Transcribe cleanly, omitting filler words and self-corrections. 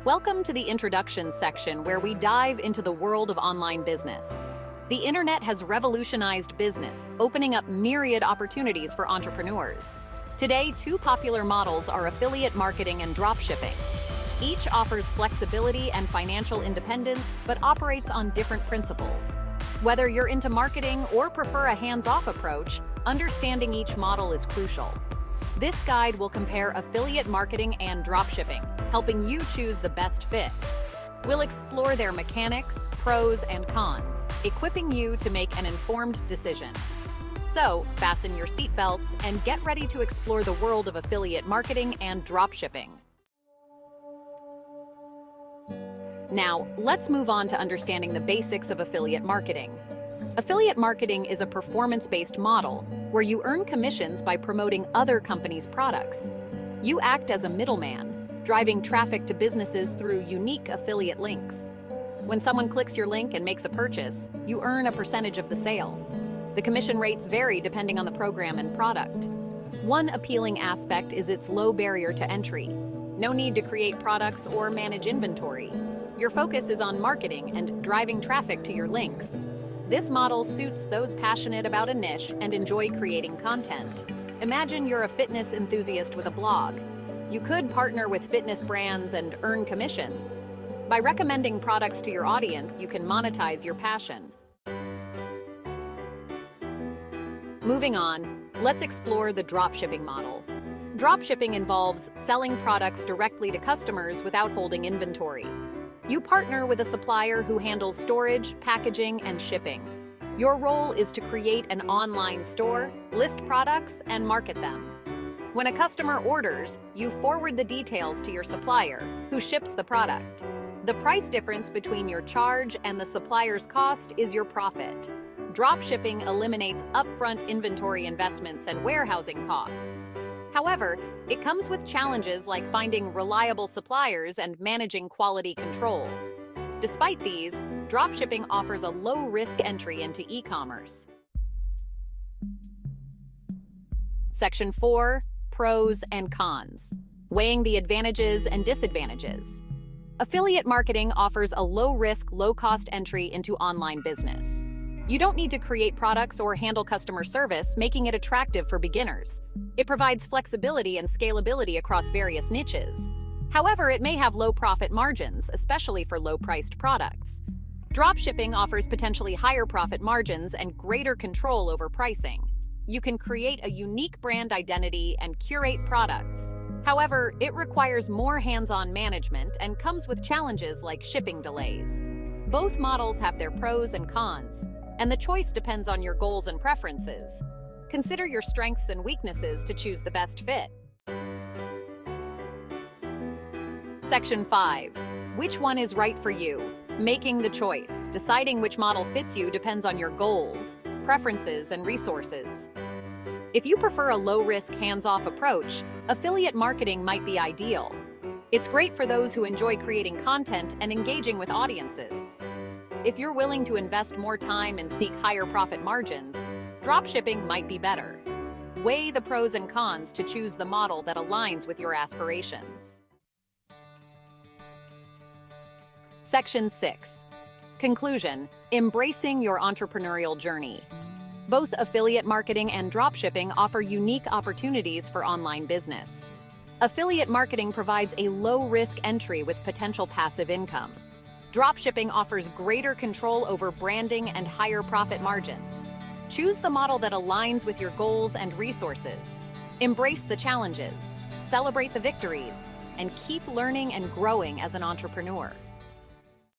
Welcome to the introduction section where we dive into the world of online business. The internet has revolutionized business, opening up myriad opportunities for entrepreneurs. Today, two popular models are affiliate marketing and dropshipping. Each offers flexibility and financial independence, but operates on different principles. Whether you're into marketing or prefer a hands-off approach, understanding each model is crucial. This guide will compare affiliate marketing and dropshipping, helping you choose the best fit. We'll explore their mechanics, pros, and cons, equipping you to make an informed decision. So, fasten your seatbelts and get ready to explore the world of affiliate marketing and dropshipping. Now, let's move on to understanding the basics of affiliate marketing. Affiliate marketing is a performance-based model where you earn commissions by promoting other companies' products. You act as a middleman, driving traffic to businesses through unique affiliate links. When someone clicks your link and makes a purchase, you earn a percentage of the sale. The commission rates vary depending on the program and product. One appealing aspect is its low barrier to entry. No need to create products or manage inventory. Your focus is on marketing and driving traffic to your links. This model suits those passionate about a niche and enjoy creating content. Imagine you're a fitness enthusiast with a blog. You could partner with fitness brands and earn commissions. By recommending products to your audience, you can monetize your passion. Moving on, let's explore the dropshipping model. Dropshipping involves selling products directly to customers without holding inventory. You partner with a supplier who handles storage, packaging, and shipping. Your role is to create an online store, list products, and market them. When a customer orders, you forward the details to your supplier, who ships the product. The price difference between your charge and the supplier's cost is your profit. Dropshipping eliminates upfront inventory investments and warehousing costs. However, it comes with challenges like finding reliable suppliers and managing quality control. Despite these, dropshipping offers a low-risk entry into e-commerce. Section 4. Pros and cons. Weighing the advantages and disadvantages. Affiliate marketing offers a low-risk, low-cost entry into online business. You don't need to create products or handle customer service, making it attractive for beginners. It provides flexibility and scalability across various niches. However, it may have low profit margins, especially for low-priced products. Dropshipping offers potentially higher profit margins and greater control over pricing. You can create a unique brand identity and curate products. However, it requires more hands-on management and comes with challenges like shipping delays. Both models have their pros and cons, and the choice depends on your goals and preferences. Consider your strengths and weaknesses to choose the best fit. Section 5. Which one is right for you? Making the choice. Deciding which model fits you depends on your goals, preferences, and resources. If you prefer a low-risk, hands-off approach, affiliate marketing might be ideal. It's great for those who enjoy creating content and engaging with audiences. If you're willing to invest more time and seek higher profit margins, dropshipping might be better. Weigh the pros and cons to choose the model that aligns with your aspirations. Section 6. Conclusion. Embracing your entrepreneurial journey. Both affiliate marketing and dropshipping offer unique opportunities for online business. Affiliate marketing provides a low-risk entry with potential passive income. Dropshipping offers greater control over branding and higher profit margins. Choose the model that aligns with your goals and resources. Embrace the challenges, celebrate the victories, and keep learning and growing as an entrepreneur.